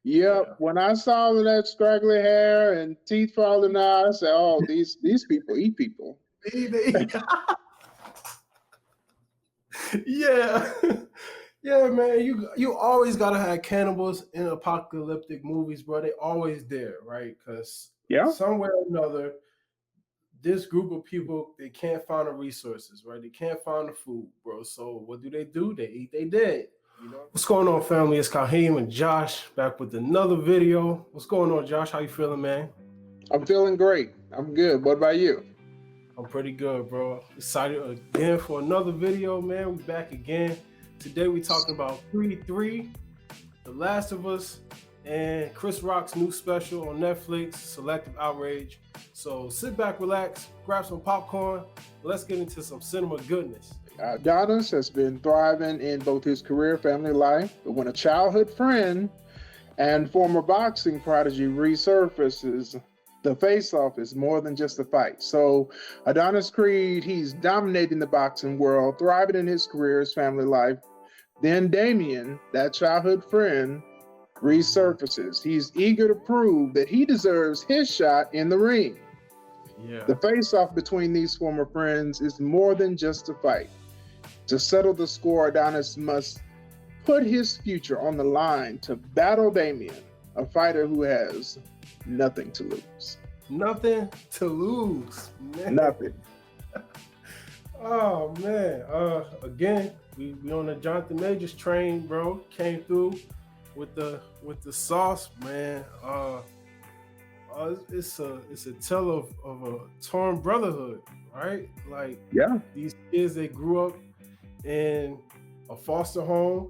Yep. Yeah. When I saw that scraggly hair and teeth falling out, I said, "Oh, these people eat people." Yeah. Yeah, man. You always gotta have cannibals in apocalyptic movies, bro. They always there, right? Because Yeah. somewhere or another, this group of people, they can't find the resources, right? They can't find the food, bro. So what do? They eat they dead. What's going on, family? It's Kahim and Josh back with another video. What's going on, Josh? How you feeling, man? I'm feeling great. I'm good. What about you? I'm pretty good, bro. Excited again for another video, man. We back again. Today we talking about Creed 3, The Last of Us, and Chris Rock's new special on Netflix, Selective Outrage. So sit back, relax, grab some popcorn. Let's get into some cinema goodness. Adonis has been thriving in both his career and family life, but when a childhood friend and former boxing prodigy resurfaces, the face-off is more than just a fight. So Adonis Creed, he's dominating the boxing world, thriving in his career, his family life. Then Damian, that childhood friend, resurfaces. He's eager to prove that he deserves his shot in the ring. Yeah. The face-off between these former friends is more than just a fight. To settle the score, Adonis must put his future on the line to battle Damian, a fighter who has nothing to lose. Nothing to lose, man. Nothing. Oh man. Again, we on the Jonathan Majors train, bro. Came through with the sauce, man. It's a tale of a torn brotherhood, right? Like, Yeah. these kids, they grew up in a foster home,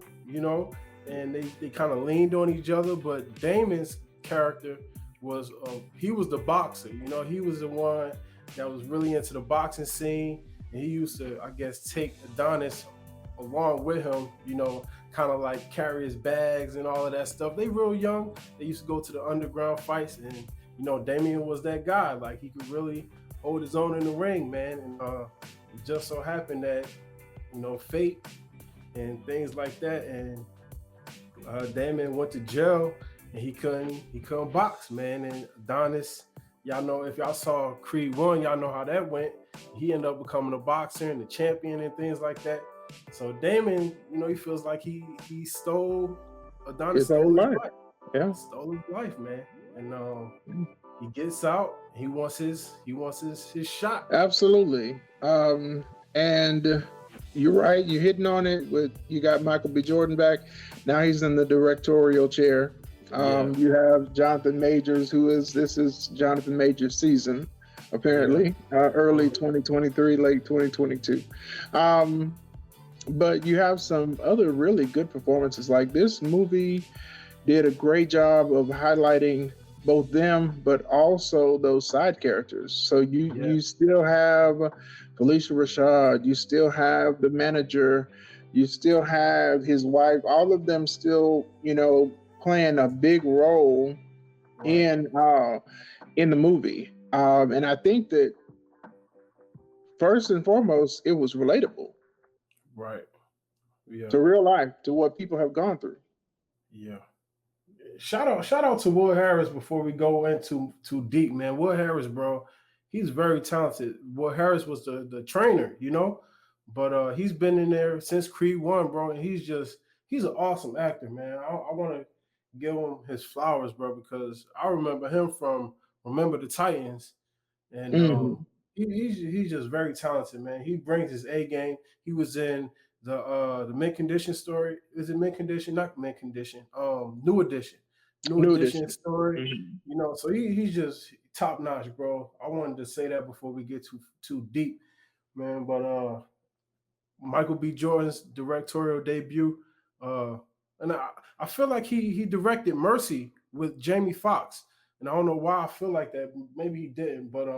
and they kind of leaned on each other. But Damon's character was he was the boxer, he was the one that was really into the boxing scene, and he used to, I guess, take Adonis along with him, kind of like carry his bags and all of that stuff. They real young. They used to go to the underground fights, and Damian was that guy. Like, he could really hold his own in the ring, man. And it just so happened that fate and things like that, and Damian went to jail, and he couldn't box, man. And Adonis, y'all know, if y'all saw Creed 1, y'all know how that went. He ended up becoming a boxer and the champion and things like that. So Damian, he feels like he stole Adonis, His whole life. Yeah. stole his life, man. And he gets out. He wants his shot. Absolutely. And you're right. You're hitting on it. You got Michael B. Jordan back. Now he's in the directorial chair. You have Jonathan Majors, this is Jonathan Majors' season, apparently, early 2023, late 2022. But you have some other really good performances. Like, this movie did a great job of highlighting both them, but also those side characters. So you still have Felicia Rashad, you still have the manager, you still have his wife, all of them still, playing a big role in the movie. And I think that first and foremost, it was relatable. Right. Yeah. To real life, to what people have gone through. Yeah. Shout out to Will Harris before we go into too deep, man. Will Harris, bro, he's very talented. Will Harris was the trainer, but he's been in there since Creed 1, bro, and he's an awesome actor, man. I want to give him his flowers, bro, because I remember him from Remember the Titans, and he's just very talented, man. He brings his A game. He was in the Mint Condition story. Is it Mint Condition? Not Mint Condition. New Edition. New Edition story. So he's just top notch, bro. I wanted to say that before we get too deep, man. But Michael B. Jordan's directorial debut, and I feel like he directed Mercy with Jamie Foxx, and I don't know why I feel like that. Maybe he didn't, but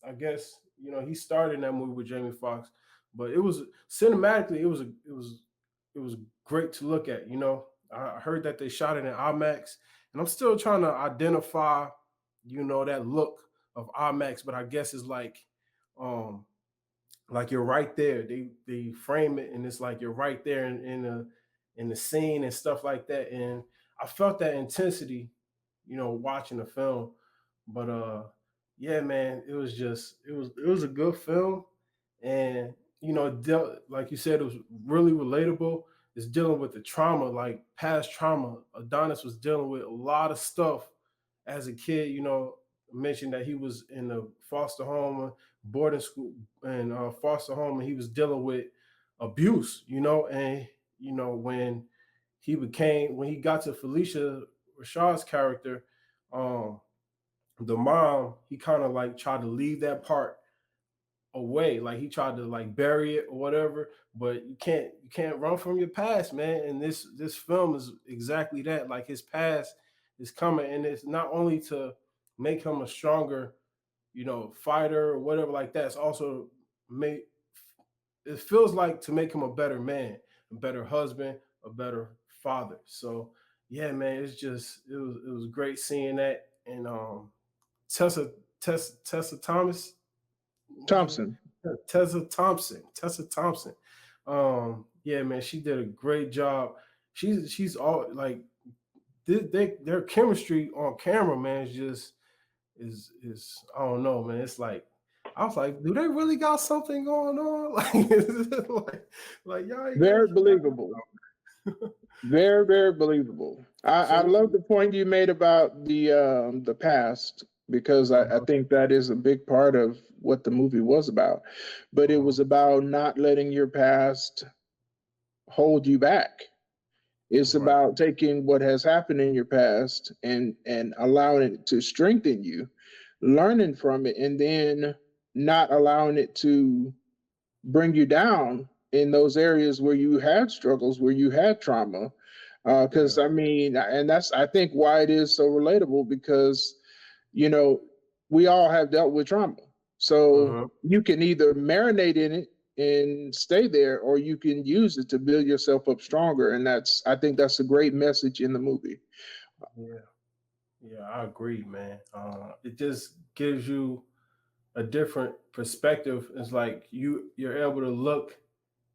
I guess he started in that movie with Jamie Foxx. But it was cinematically, it was great to look at. I heard that they shot it in IMAX, and I'm still trying to identify, that look of IMAX. But I guess it's like you're right there. They frame it, and it's like you're right there in the scene and stuff like that. And I felt that intensity, watching the film. But yeah, man, it was a good film, and like you said, it was really relatable. It's dealing with the trauma, like past trauma. Adonis was dealing with a lot of stuff as a kid. Mentioned that he was in a foster home, boarding school, and foster home, and he was dealing with abuse. And when he got to Felicia Rashad's character, the mom, he kind of like tried to leave that part away, like he tried to like bury it or whatever. But you can't run from your past, man. And this film is exactly that. Like his past is coming, and it's not only to make him a stronger, fighter or whatever like that. It's also it feels like to make him a better man, a better husband, a better father. So yeah, man, it was great seeing that. And Tessa Thomas. Thompson. Tessa Thompson. Yeah, man, she did a great job. She's all like their chemistry on camera, man, is I don't know, man. It's like I was like, do they really got something going on? Like y'all ain't very believable. Very, very believable. I love the point you made about the past, because I think that is a big part of what the movie was about. But it was about not letting your past hold you back. It's about taking what has happened in your past and allowing it to strengthen you, learning from it, and then not allowing it to bring you down in those areas where you had struggles, where you had trauma. Because I mean, and that's, I think, why it is so relatable, because, we all have dealt with trauma. So you can either marinate in it and stay there, or you can use it to build yourself up stronger. And I think that's a great message in the movie. Yeah, I agree, man. It just gives you a different perspective. It's like you're able to look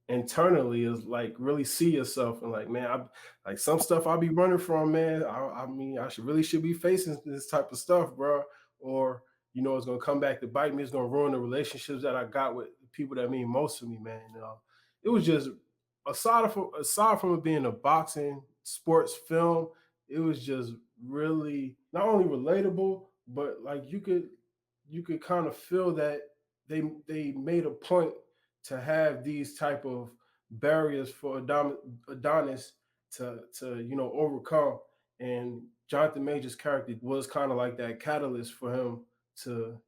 internally, is like really see yourself, and like, man, like some stuff I'll be running from, man. I mean, I should be facing this type of stuff, bro. Or it's gonna come back to bite me. It's gonna ruin the relationships that I got with people that mean most to me, man. It was just aside from it being a boxing sports film, it was just really not only relatable, but like you could kind of feel that they made a point to have these type of barriers for Adonis to overcome. And Jonathan Major's character was kind of like that catalyst for him to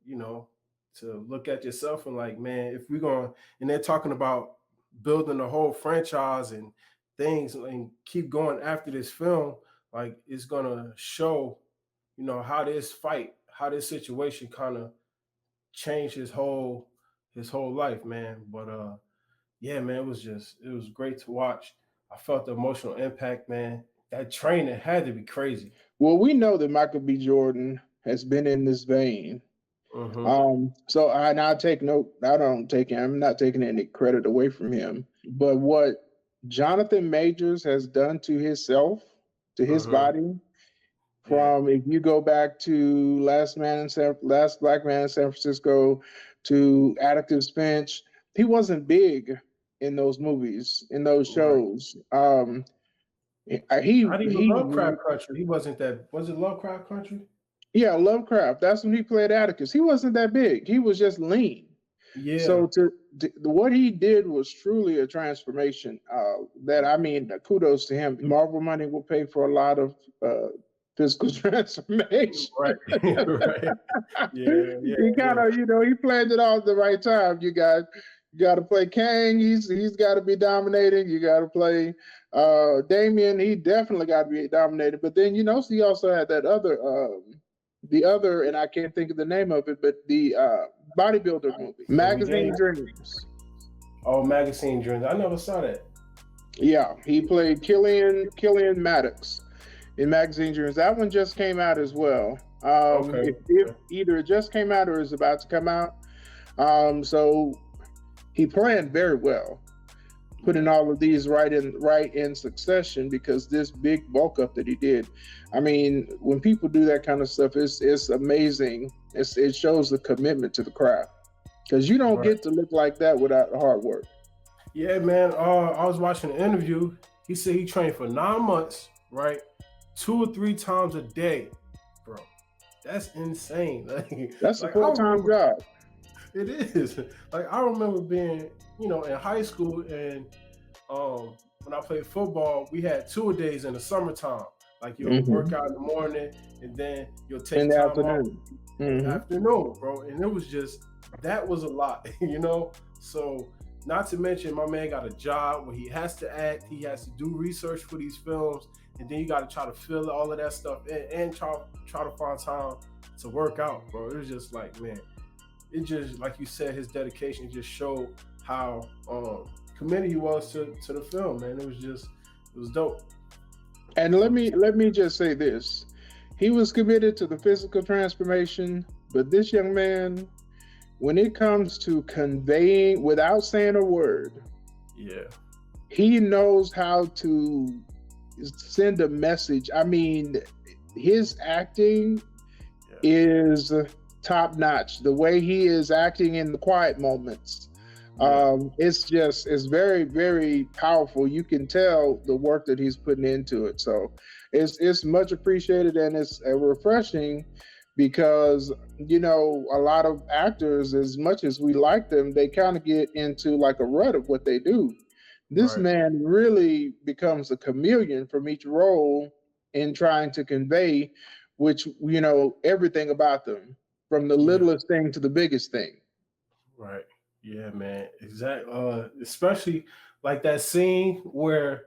to look at yourself and like, man, if we're going, and they're talking about building the whole franchise and things and keep going after this film, like it's gonna show how this situation kind of changed his whole life, man. But yeah, man, it was great to watch. I felt the emotional impact, man. That training had to be crazy. Well, we know that Michael B. Jordan has been in this vein. So I take note. I'm not taking any credit away from him. But what Jonathan Majors has done to himself, to his body, from if you go back to Last Black Man in San Francisco, to Atticus Finch, he wasn't big in those movies, in those shows. Not even Lovecraft Country. He wasn't that. Was it Lovecraft Country? Yeah, Lovecraft. That's when he played Atticus. He wasn't that big. He was just lean. Yeah. So what he did was truly a transformation. Kudos to him. Marvel money will pay for a lot of physical transformation. Right. Yeah. He kind of, he planned it all at the right time. You got to play Kang. He's got to be dominating. You got to play Damian. He definitely got to be dominated. But then, he also had that other, and I can't think of the name of it, but the bodybuilder movie, Magazine Dreams. Oh, Magazine Dreams. I never saw that. Yeah, he played Killian Maddox in Magazine Dreams. That one just came out as well. If either it just came out or is about to come out. So he planned very well. putting all of these right in succession, because this big bulk up that he did. I mean, when people do that kind of stuff, it's amazing. It shows the commitment to the craft, because you don't Right. get to look like that without hard work. Yeah, man. I was watching an interview. He said he trained for 9 months, right? 2 or 3 times a day, bro. That's insane. That's a Like I full-time remember, job. it is. Like I remember being, in high school, and when I played football, we had 2 days in the summertime. Like you'll work out in the morning, and then you'll In take the time off afternoon. in the afternoon, bro. And it was just that was a lot. So not to mention, my man got a job where he has to act, he has to do research for these films, and then you got to try to fill all of that stuff in and try to find time to work out, bro. It was just like, man, it just like you said, his dedication just showed how committed he was to the film, man. It was dope. And let me just say this: he was committed to the physical transformation, but this young man, when it comes to conveying without saying a word, Yeah, he knows how to send a message. I mean, his acting is top notch. The way he is acting in the quiet moments, it's very, very powerful. You can tell the work that he's putting into it. So it's much appreciated, and it's refreshing, because a lot of actors, as much as we like them, they kind of get into like a rut of what they do. This right. man really becomes a chameleon from each role in trying to convey, which everything about them, from the Yeah, littlest thing to the biggest thing. right. Yeah, man. Exactly. Especially like that scene where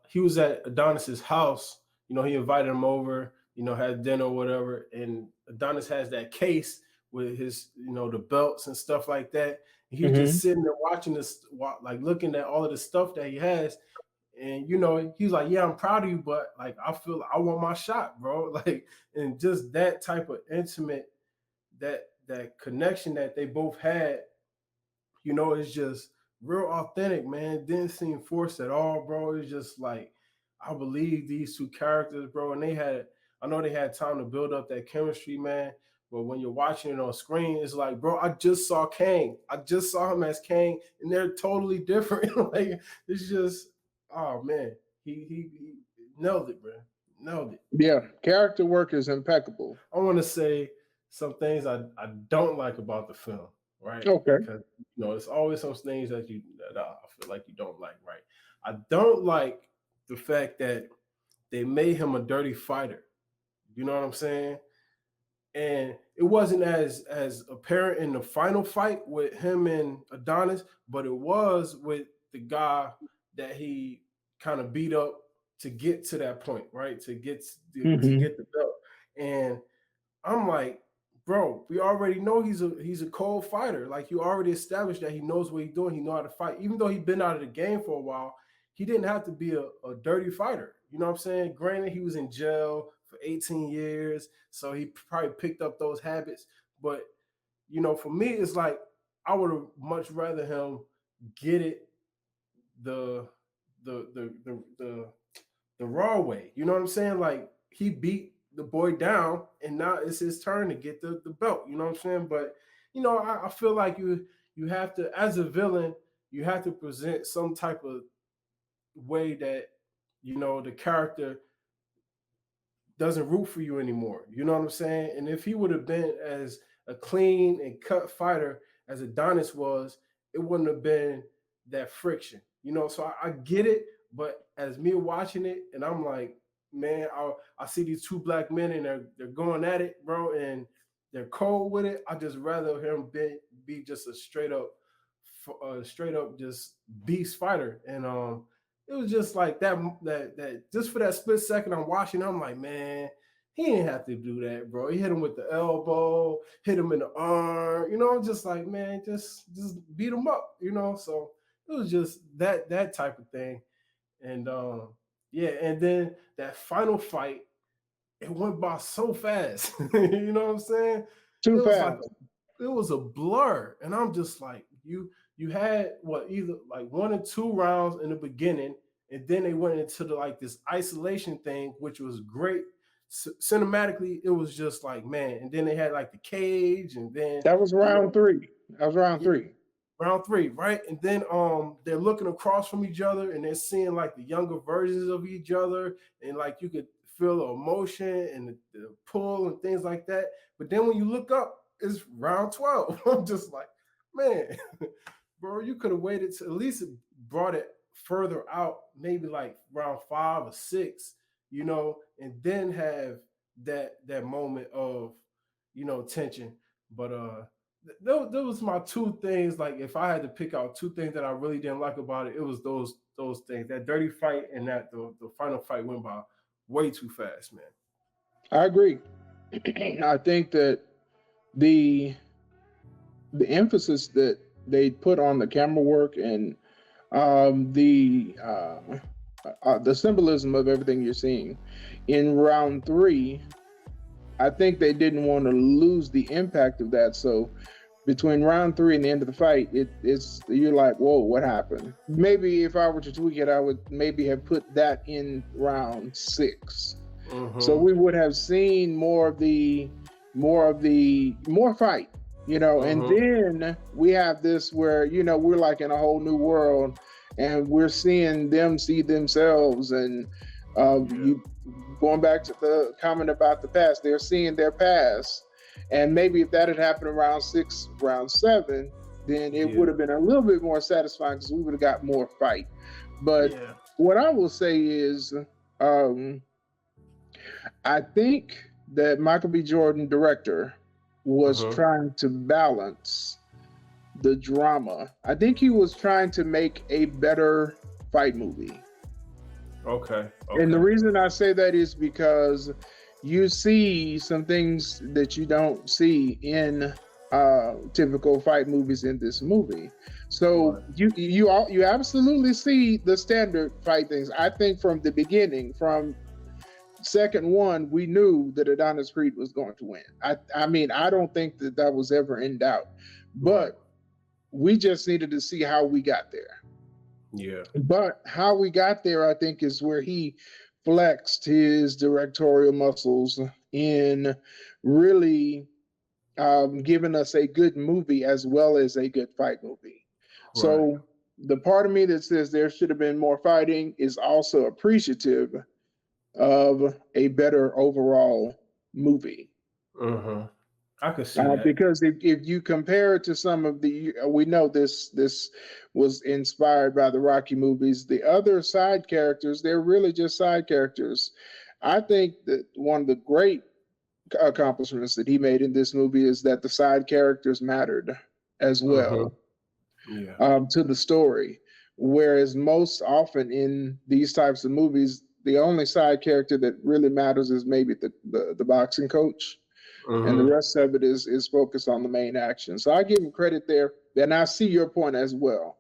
he was at Adonis's house. He invited him over. Had dinner or whatever, and Adonis has that case with his, the belts and stuff like that. And he's just sitting there watching this, like looking at all of the stuff that he has, and he's like, "Yeah, I'm proud of you, but like I feel I want my shot, bro." Like, and just that type of intimate, that connection that they both had, it's just real authentic, man. It didn't seem forced at all, bro. It's just like I believe these two characters, bro, and I know they had time to build up that chemistry, man. But when you're watching it on screen, it's like, bro, I just saw Kang. I just saw him as Kang, and they're totally different. Like it's just, oh man, he nailed it, bro. Nailed it. Yeah, character work is impeccable. I want to say some things I don't like about the film, right? Okay. Because it's always some things that I feel like you don't like, right? I don't like the fact that they made him a dirty fighter. You know what I'm saying? And it wasn't as apparent in the final fight with him and Adonis, but it was with the guy that he kind of beat up to get to that point, right? To get the belt. And I'm like, bro, we already know he's a cold fighter. Like you already established that he knows what he's doing. He know how to fight. Even though he's been out of the game for a while, he didn't have to be a dirty fighter. You know what I'm saying? Granted, he was in jail for 18 years, so he probably picked up those habits. But for me, it's like I would have much rather him get it the the raw way. You know what I'm saying? Like he beat the boy down, and now it's his turn to get the belt. You know what I'm saying? But I feel like you have to, as a villain, you have to present some type of way that the character doesn't root for you anymore. You know what I'm saying? And if he would have been as a clean and cut fighter as Adonis was, it wouldn't have been that friction. So I get it, but as me watching it, and I'm like, man, I see these two black men and they're going at it, bro, and they're cold with it. I just rather him be just a straight up just beast fighter. And it was just like that just for that split second I'm watching, I'm like, man, he didn't have to do that, bro. He hit him with the elbow, hit him in the arm. I'm just like, man, just beat him up, So it was just that type of thing. And and then that final fight, it went by so fast. You know what I'm saying? Too It was like fast. it was a blur, and I'm just like, you had either like 1 or 2 rounds in the beginning, and then they went into this isolation thing, which was great. Cinematically, it was just like, man. And then they had like the cage, and then that was round 3. That was round 3. Round 3, right? And then they're looking across from each other, and they're seeing like the younger versions of each other, and like you could feel the emotion and the pull and things like that. But then when you look up, it's round 12. I'm just like, man, bro, you could have waited to at least brought it further out, maybe like round 5 or 6, and then have that moment of tension. But there was my 2 things. Like if I had to pick out 2 things that I really didn't like about it, it was those things. That dirty fight and that the final fight went by way too fast, man. I agree. I think that the emphasis that they put on the camera work and the symbolism of everything you're seeing in round 3, I think they didn't want to lose the impact of that. So between round 3 and the end of the fight, it's you're like, whoa, what happened? Maybe if I were to tweak it, I would maybe have put that in round 6. Mm-hmm. So we would have seen more fight, mm-hmm. And then we have this where, we're like in a whole new world, and we're seeing them see themselves, and you going back to the comment about the past, they're seeing their past. And maybe if that had happened around 6, round 7, then it would have been a little bit more satisfying because we would have got more fight. But what I will say is, I think that Michael B. Jordan, director, was trying to balance the drama. I think he was trying to make a better fight movie. Okay. And the reason I say that is because you see some things that you don't see in typical fight movies in this movie. So you absolutely see the standard fight things. I think from the beginning, from second one, we knew that Adonis Creed was going to win. I mean, I don't think that was ever in doubt, but we just needed to see how we got there. Yeah. But how we got there, I think, is where he flexed his directorial muscles in really giving us a good movie as well as a good fight movie. Right. So the part of me that says there should have been more fighting is also appreciative of a better overall movie. Mm-hmm. I could see that. Because if you compare it to some of we know this was inspired by the Rocky movies. The other side characters, they're really just side characters. I think that one of the great accomplishments that he made in this movie is that the side characters mattered as well to the story. Whereas most often in these types of movies, the only side character that really matters is maybe the boxing coach. And the rest of it is focused on the main action. So I give him credit there. And I see your point as well.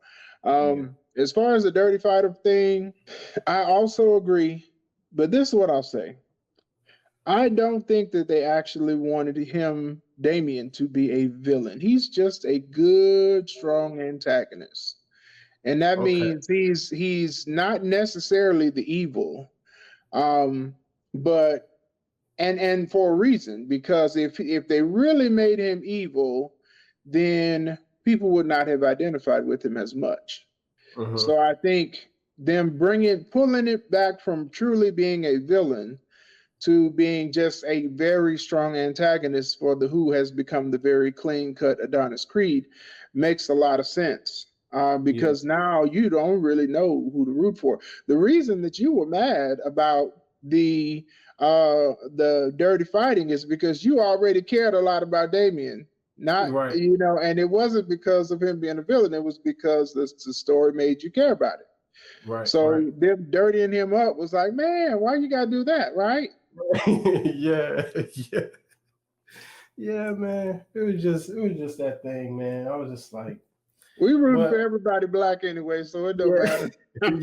As far as the dirty fighter thing, I also agree. But this is what I'll say. I don't think that they actually wanted Damian, to be a villain. He's just a good, strong antagonist. And that means he's not necessarily the evil. But And for a reason, because if they really made him evil, then people would not have identified with him as much. So I think them pulling it back from truly being a villain to being just a very strong antagonist for who has become the very clean-cut Adonis Creed makes a lot of sense. Because now you don't really know who to root for. The reason that you were mad about the dirty fighting is because you already cared a lot about Damian, and it wasn't because of him being a villain. It was because the story made you care about it. Right. So them dirtying him up was like, man, why you gotta do that, right? Yeah, man. It was just that thing, man. I was just like, we rooting for everybody black anyway, so it don't matter. Man.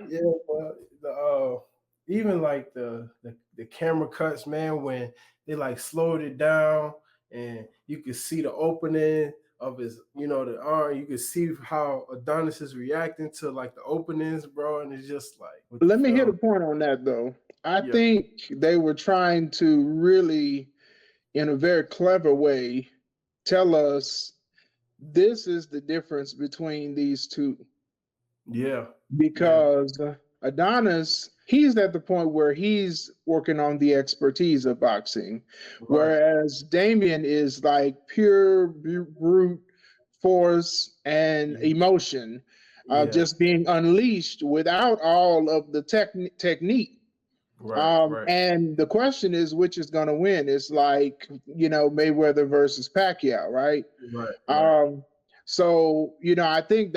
Yeah, but even like the camera cuts, man, when they like slowed it down and you could see the opening of his, the arm. You could see how Adonis is reacting to like the openings, bro. And it's just like, Let me hit a point on that though. I think they were trying to really, in a very clever way, tell us this is the difference between these two. Yeah. Because Adonis, he's at the point where he's working on the expertise of boxing, whereas Damian is like pure brute force and emotion, just being unleashed without all of the technique. And the question is, which is going to win? It's like, Mayweather versus Pacquiao, right? So, I think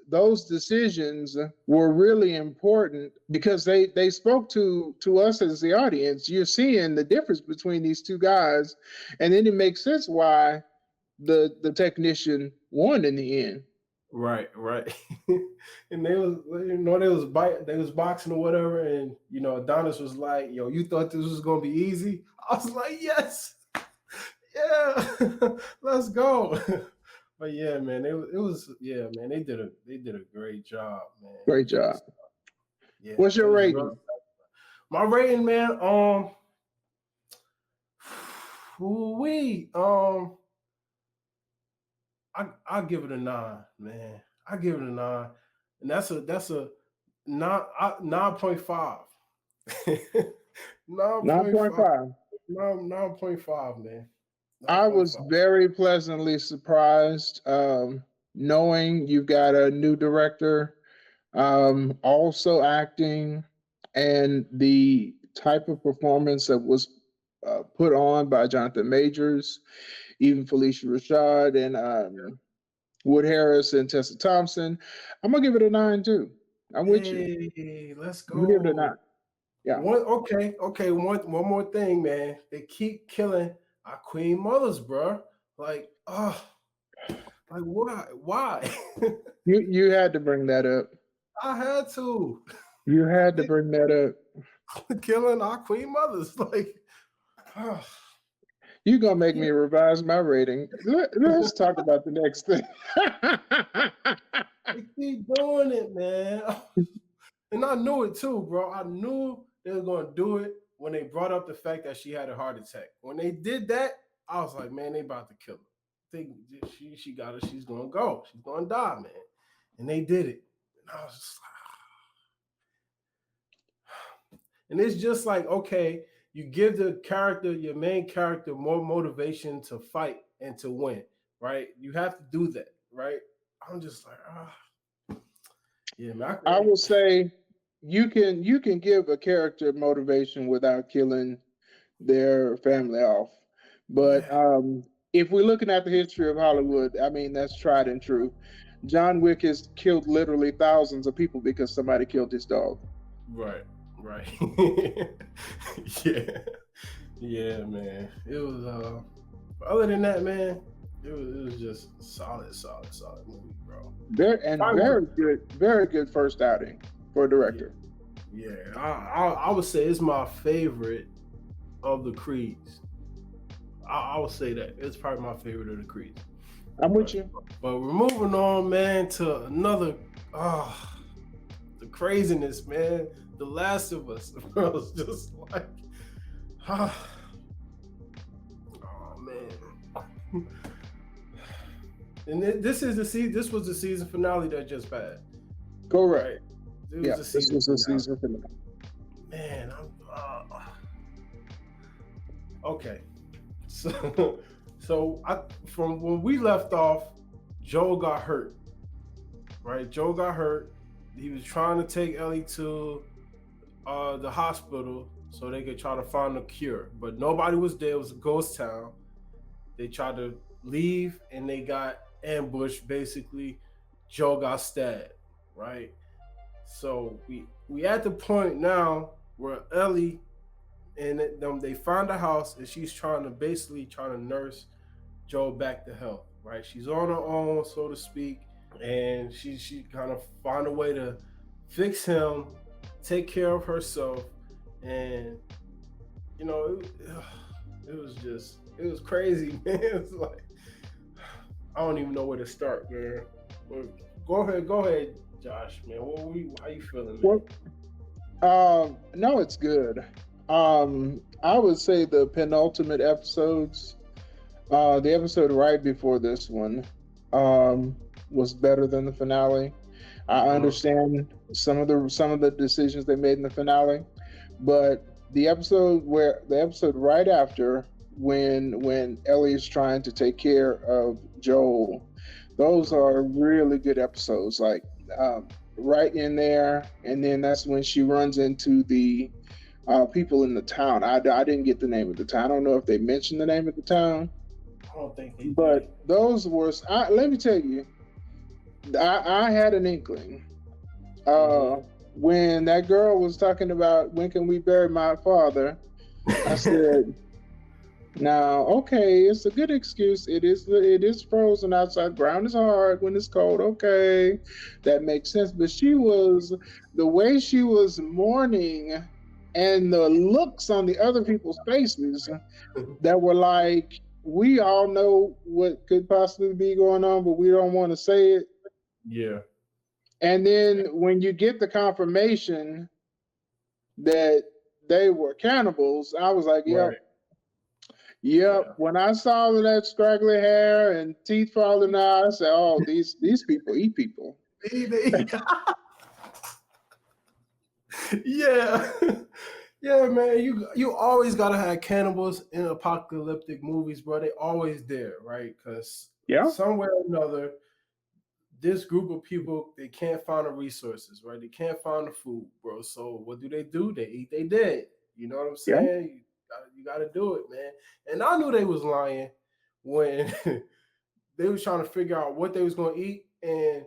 those decisions were really important because they spoke to us as the audience. You're seeing the difference between these two guys, and then it makes sense why the technician won in the end. Right. And they was boxing or whatever, and Adonis was like, "Yo, you thought this was gonna be easy?" I was like, "Yes, yeah, let's go." But yeah, man, it was man. They did a great job, man. Great job. Yeah. What's your rating? My rating, man. I'll give it a 9, man. I give it a 9, and that's a 9.5. 9.5. 9.5, man. 9.5. I was very pleasantly surprised, knowing you've got a new director, also acting, and the type of performance that was put on by Jonathan Majors, even Felicia Rashad, and Wood Harris and Tessa Thompson. I'm gonna give it a 9 too. I'm with you. Let's go. I'm gonna give it a 9. Yeah. Okay. One more thing, man. They keep killing our queen mothers, bro. Like, like why? You had to bring that up. I had to. You had to bring that up. Killing our queen mothers, like. You're gonna make me revise my rating. Let's talk about the next thing. They keep doing it, man. And I knew it too, bro. I knew they were gonna do it when they brought up the fact that she had a heart attack. When they did that, I was like, man, they about to kill her. She got her. She's gonna go. She's gonna die, man. And they did it. And I was just like, and it's just like, okay, you give your main character, more motivation to fight and to win, right? You have to do that, right? I'm just like, yeah, man. I will say you can give a character motivation without killing their family off. But if we're looking at the history of Hollywood, I mean, that's tried and true. John Wick has killed literally thousands of people because somebody killed his dog. Right. Yeah, man. It was other than that, man, it was just solid movie, bro. Very good first outing for a director. Yeah. I would say it's my favorite of the Creeds. I would say that it's probably my favorite of the Creeds. I'm with you. But we're moving on, man, to another the craziness, man. The Last of Us, bro. It's just like, oh man. And this was the season finale that just passed. Correct. This was the season finale. Man, okay. So from when we left off, Joel got hurt. Right? Joel got hurt. He was trying to take Ellie to the hospital so they could try to find a cure, but nobody was there. It was a ghost town. They tried to leave and they got ambushed. Basically, Joe got stabbed, right? So we at the point now where Ellie and they find a house and she's trying to nurse Joe back to health, right? She's on her own, so to speak, and she kind of found a way to fix him, take care of herself, and it was just It was crazy, man. It's like I don't even know where to start, man. But go ahead, Josh, man. How you feeling, man? No, it's good. I would say the penultimate episodes, the episode right before this one, was better than the finale. I understand some of the decisions they made in the finale, but the episode right after, when Ellie is trying to take care of Joel, those are really good episodes. Like, right in there, and then that's when she runs into the people in the town. I didn't get the name of the town. I don't know if they mentioned the name of the town. I don't think they but did. Those were. Let me tell you, I had an inkling. When that girl was talking about when can we bury my father, I said, now, okay, it's a good excuse. It is frozen outside. Ground is hard when it's cold. Okay, that makes sense. But the way she was mourning, and the looks on the other people's faces that were like, we all know what could possibly be going on, but we don't want to say it. Yeah. And then when you get the confirmation that they were cannibals, I was like, yep. Right. Yep. Yeah. When I saw that scraggly hair and teeth falling out, I said, "Oh, these people eat people." Yeah, yeah, man. You always gotta have cannibals in apocalyptic movies, bro. They always there, right? Because somewhere or another, this group of people, they can't find the resources, right? They can't find the food, bro. So what do? They eat they dead. You know what I'm saying? Yeah. You got to do it, man. And I knew they was lying when they was trying to figure out what they was going to eat, and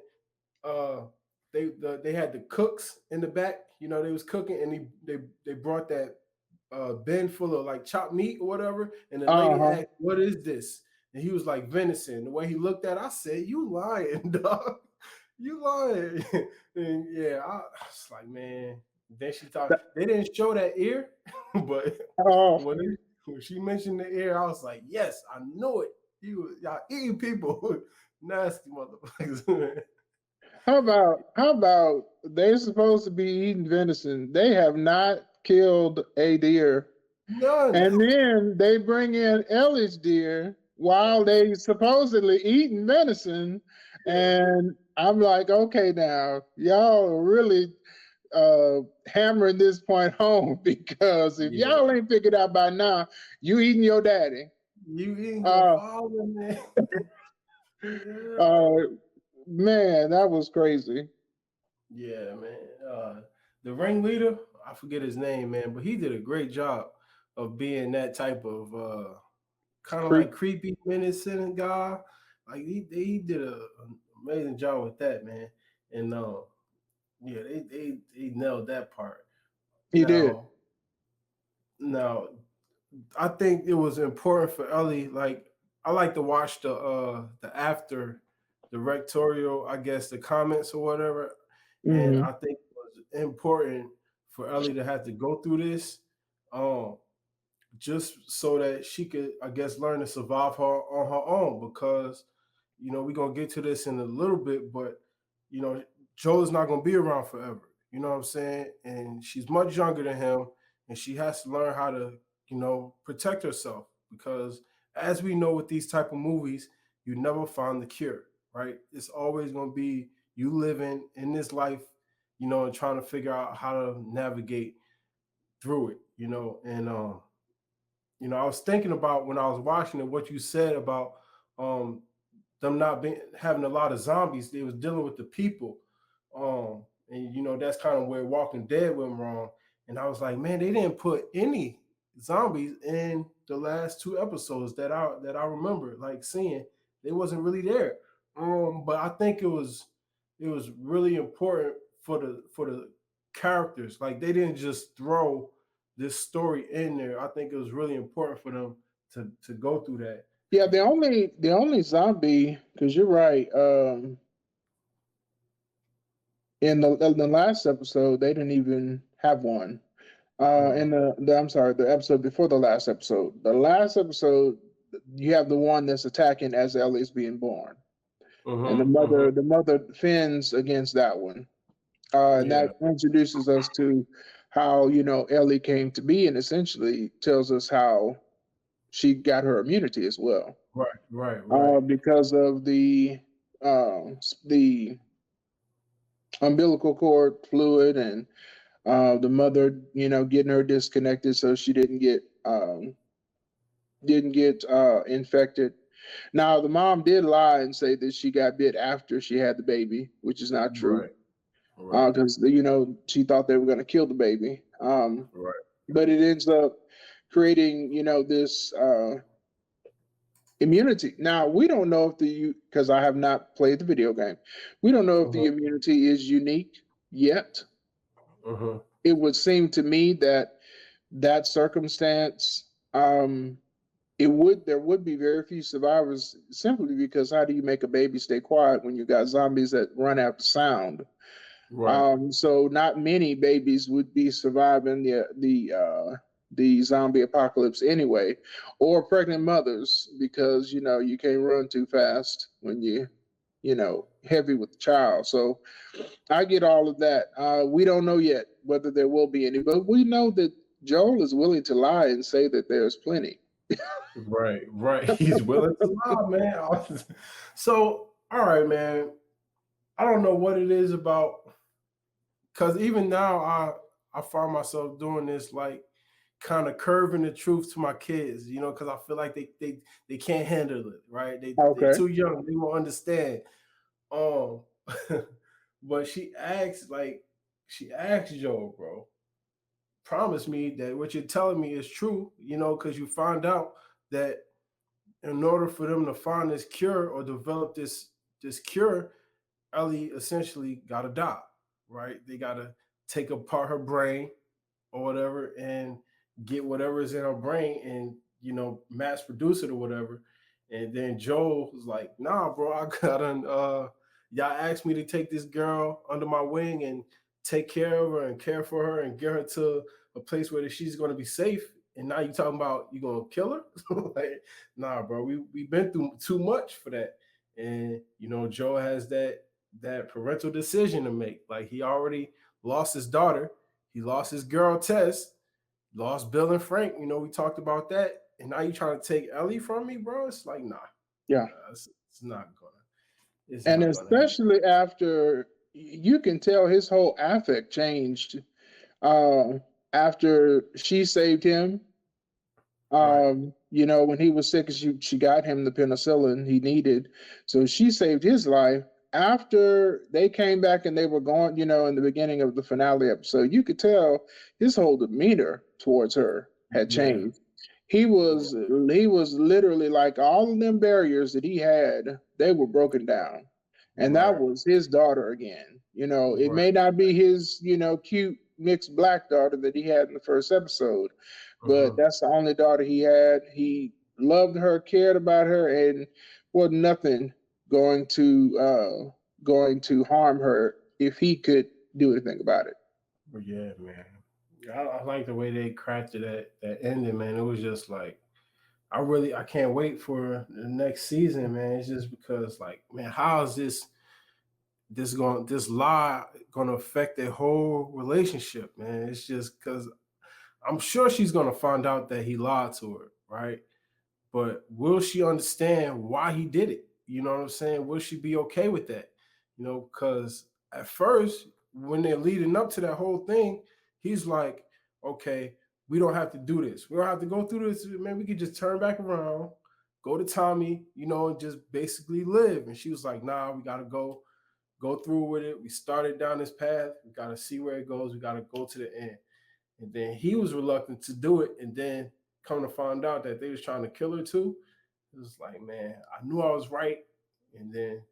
they had the cooks in the back. You know, they was cooking, and they brought that bin full of like chopped meat or whatever, and the lady asked, "What is this?" And he was like, "Venison." The way he looked at it, I said, "You lying, dog. You lying." And yeah, I was like, man. Then she talked. They didn't show that ear, but when she mentioned the ear, I was like, "Yes, I knew it. Y'all eating people, nasty motherfuckers." How about they're supposed to be eating venison? They have not killed a deer. None. And then they bring in Ellie's deer while they supposedly eating venison. And I'm like, okay, now y'all are really hammering this point home, because if y'all ain't figured out by now, you eating your daddy. You eating your father, man. Man, that was crazy. Yeah, man. The ringleader, I forget his name, man, but he did a great job of being that type of kind of like creepy, menacing guy. Like he did an amazing job with that, man. And yeah, they nailed that part. He did. Now, I think it was important for Ellie. Like, I like to watch the after directorial, I guess, the comments or whatever. And I think it was important for Ellie to have to go through this, just so that she could, I guess, learn to survive on her own. Because, you know, we're gonna get to this in a little bit, but you know, Joel's not gonna be around forever. You know what I'm saying? And she's much younger than him, and she has to learn how to, you know, protect herself. Because as we know with these type of movies, you never find the cure, right? It's always gonna be you living in this life, you know, and trying to figure out how to navigate through it, you know. And you know, I was thinking about when I was watching it, what you said about them not having a lot of zombies. They was dealing with the people, and you know, that's kind of where Walking Dead went wrong. And I was like, man, they didn't put any zombies in the last 2 episodes that I remember like seeing. They wasn't really there. But I think it was really important for the characters. Like, they didn't just throw this story in there. I think it was really important for them to go through that. Yeah, the only zombie, because you're right. In the last episode, they didn't even have one. In the I'm sorry, the episode before the last episode. The last episode, you have the one that's attacking as Ellie's being born, and the mother fends against that one, and that introduces us to how Ellie came to be, and essentially tells us how she got her immunity as well. Right. Because of the umbilical cord fluid and the mother, getting her disconnected so she didn't get infected. Now the mom did lie and say that she got bit after she had the baby, which is not true. Because she thought they were going to kill the baby. But it ends up creating this immunity. Now we don't know if because I have not played the video game, we don't know if the immunity is unique yet. It would seem to me that circumstance, there would be very few survivors, simply because how do you make a baby stay quiet when you got zombies that run after sound? So not many babies would be surviving the zombie apocalypse anyway, or pregnant mothers, because you can't run too fast when you heavy with the child. So I get all of that. We don't know yet whether there will be any, but we know that Joel is willing to lie and say that there's plenty. Right. He's willing to lie, man. So, all right, man. I don't know what it is about, because even now I find myself doing this, like kind of curving the truth to my kids, because I feel like they can't handle it, right? They're too young, they won't understand. But she asked Joe, bro, promise me that what you're telling me is true, because you find out that in order for them to find this cure or develop this cure, Ellie essentially got to die, right? They got to take apart her brain or whatever and get whatever is in her brain and, mass produce it or whatever. And then Joel was like, nah, bro, I gotta, y'all asked me to take this girl under my wing and take care of her and care for her and get her to a place where she's going to be safe. And now you talking about you going to kill her? Like, nah, bro, we've been through too much for that. And, Joe has that parental decision to make. Like, he already lost his daughter. He lost his girl, Tess, lost Bill and Frank. We talked about that. And now you trying to take Ellie from me, bro? It's like, nah. Yeah. It's not gonna. And especially after, you can tell his whole affect changed after she saved him. When he was sick, she got him the penicillin he needed. So she saved his life. After they came back and they were gone, in the beginning of the finale episode, you could tell his whole demeanor towards her had changed. He was literally like, all of them barriers that he had, they were broken down. And that was his daughter again. It may not be his, cute mixed black daughter that he had in the first episode, but that's the only daughter he had. He loved her, cared about her, and was nothing going to harm her if he could do anything about it. Yeah, man. I like the way they crafted that ending, man. It was just like, I can't wait for the next season, man. It's just because, like, man, how is this lie gonna affect their whole relationship, man? It's just because I'm sure she's gonna find out that he lied to her, right? But will she understand why he did it? You know what I'm saying? Will she be okay with that? Because at first, when they're leading up to that whole thing, he's like, okay, we don't have to do this. We don't have to go through this. Man, we could just turn back around, go to Tommy, and just basically live. And she was like, nah, we got to go through with it. We started down this path. We got to see where it goes. We got to go to the end. And then he was reluctant to do it. And then come to find out that they was trying to kill her too. It was like, man, I knew I was right. And then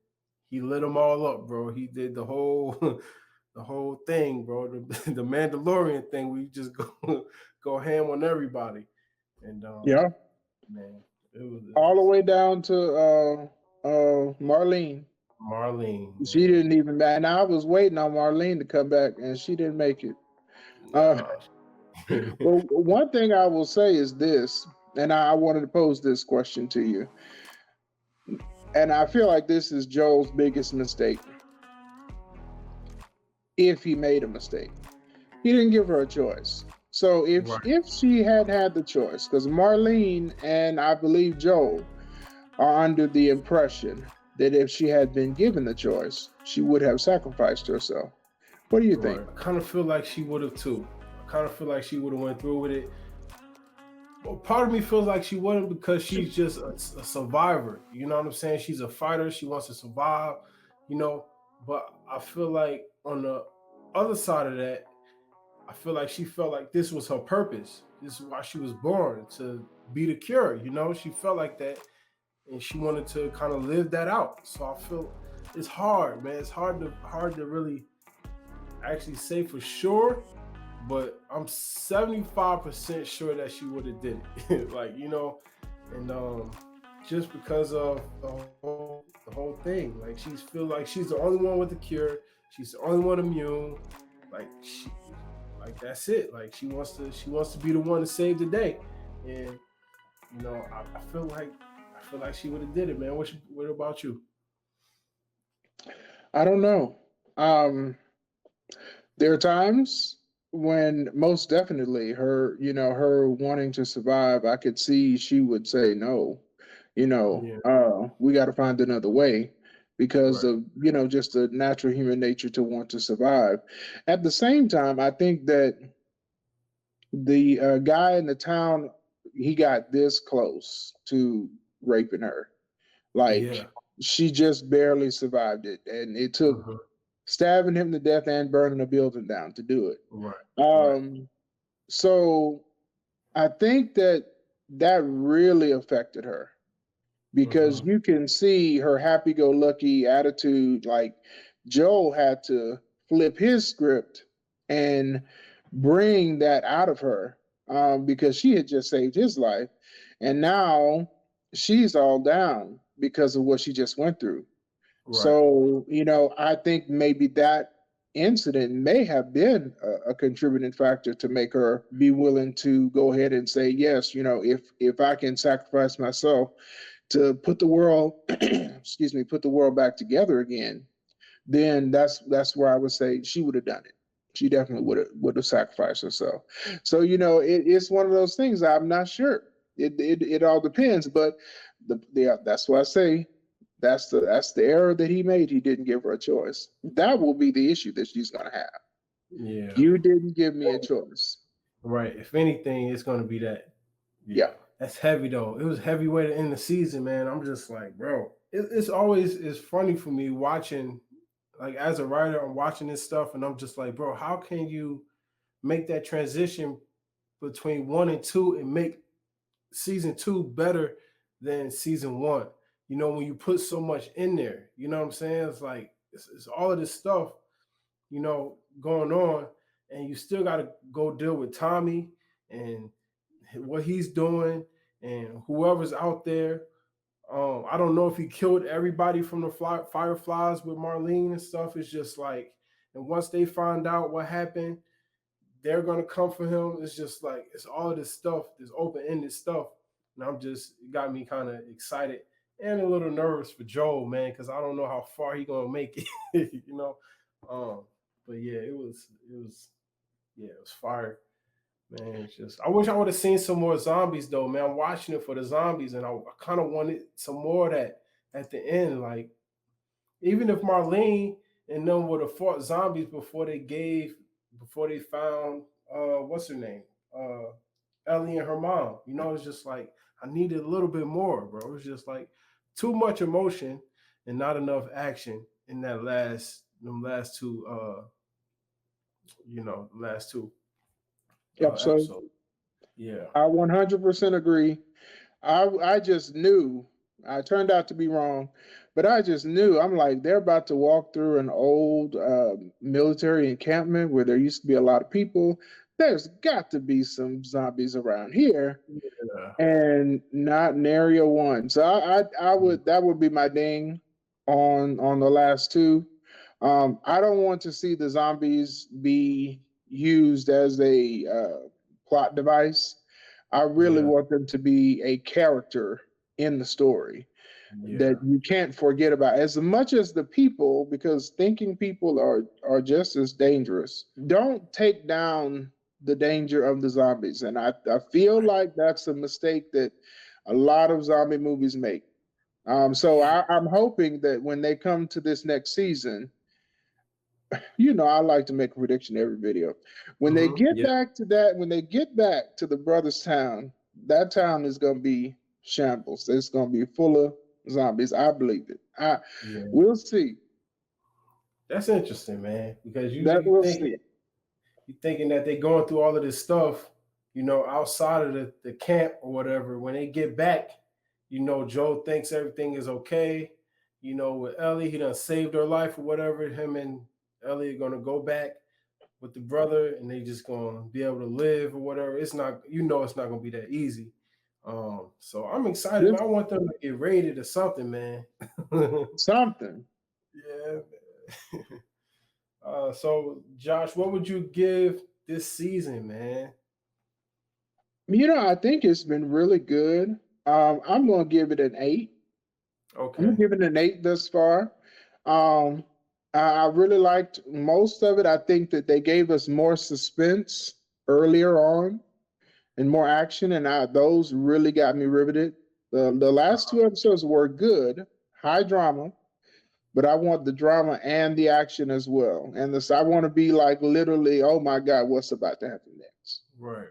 he lit them all up, bro. He did the whole thing, bro. The Mandalorian thing. We just go ham on everybody. And man, it was all the way down to Marlene. She didn't even. And I was waiting on Marlene to come back, and she didn't make it. Well, one thing I will say is this: and I wanted to pose this question to you, and I feel like this is Joel's biggest mistake, if he made a mistake. He didn't give her a choice. So if she had had the choice, because Marlene and I believe Joel are under the impression that if she had been given the choice, she would have sacrificed herself. What do you think? I kind of feel like she would have too. I kind of feel like she would have went through with it. Well, part of me feels like she wouldn't because she's just a survivor. You know what I'm saying? She's a fighter. She wants to survive, you know. But I feel like on the other side of that, I feel like she felt like this was her purpose. This is why she was born, to be the cure. You know, she felt like that, and she wanted to kind of live that out. So I feel it's hard, man. It's hard to really actually say for sure, but I'm 75% sure that she would have did it. Like, you know, and just because of the whole thing, like she's feel like she's the only one with the cure. She's the only one immune. Like that's it. Like she wants to be the one to save the day, and you know, I feel like she would have did it, man. What about you? I don't know. There are times when most definitely her wanting to survive, I could see she would say no, we got to find another way because of, just the natural human nature to want to survive. At the same time, I think that the guy in the town, he got this close to raping her. Like she just barely survived it. And it took stabbing him to death and burning a building down to do it. So I think that really affected her because you can see her happy-go-lucky attitude. Like Joel had to flip his script and bring that out of her because she had just saved his life. And now she's all down because of what she just went through. So, I think maybe that incident may have been a contributing factor to make her be willing to go ahead and say, yes, if I can sacrifice myself to put the world, put the world back together again, then that's where I would say she would have done it. She definitely would have sacrificed herself. So, it's one of those things. I'm not sure. It all depends, but that's why I say that's the error that he made. He didn't give her a choice. That will be the issue that she's gonna have. Yeah. You didn't give me a choice. Right. If anything, it's gonna be that. Yeah. That's heavy though. It was heavy way to end the season, man. I'm just like, bro. It's always funny for me watching, like as a writer, I'm watching this stuff and I'm just like, bro, how can you make that transition between 1 and 2 and make season 2 better than season 1? You know, when you put so much in there, you know what I'm saying? It's like, it's all of this stuff, going on, and you still got to go deal with Tommy and what he's doing and whoever's out there. I don't know if he killed everybody from the Fireflies with Marlene and stuff. It's just like, and once they find out what happened, they're going to come for him. It's just like, it's all of this stuff, this open-ended stuff. And it got me kind of excited and a little nervous for Joel, man, because I don't know how far he gonna make it, But yeah, it was fire, man. It's just, I wish I would have seen some more zombies though, man. I'm watching it for the zombies, and I kind of wanted some more of that at the end. Like, even if Marlene and them would have fought zombies before they found what's her name, Ellie and her mom. It's just like I needed a little bit more, bro. It was just like too much emotion and not enough action in them last two episodes. Yeah. I 100% agree. I just knew. I turned out to be wrong, but I just knew. I'm like, they're about to walk through an old military encampment where there used to be a lot of people. There's got to be some zombies around here, and not nary one. So that would be my ding on the last two. I don't want to see the zombies be used as a plot device. I really want them to be a character in the story that you can't forget about. As much as the people, because thinking people are just as dangerous. Don't take down the danger of the zombies. And I feel like that's a mistake that a lot of zombie movies make. So I'm hoping that when they come to this next season, I like to make a prediction every video. When they get back to that, when they get back to the brothers' town, that town is going to be shambles. It's going to be full of zombies. I believe it. We'll see. That's interesting, man, because you thinking that they're going through all of this stuff, outside of the camp or whatever. When they get back, Joe thinks everything is okay. With Ellie, he done saved her life or whatever. Him and Ellie are gonna go back with the brother, and they just gonna be able to live or whatever. It's not, it's not gonna be that easy. So I'm excited. I want them to get rated or something, man. Something. Yeah. So Josh, what would you give this season, man? I think it's been really good. I'm gonna give it an 8. Okay. I'm giving it an 8 thus far. I really liked most of it. I think that they gave us more suspense earlier on and more action, and those really got me riveted. The last 2 episodes were good, high drama, but I want the drama and the action as well. And I want to be like literally, oh my God, what's about to happen next? Right.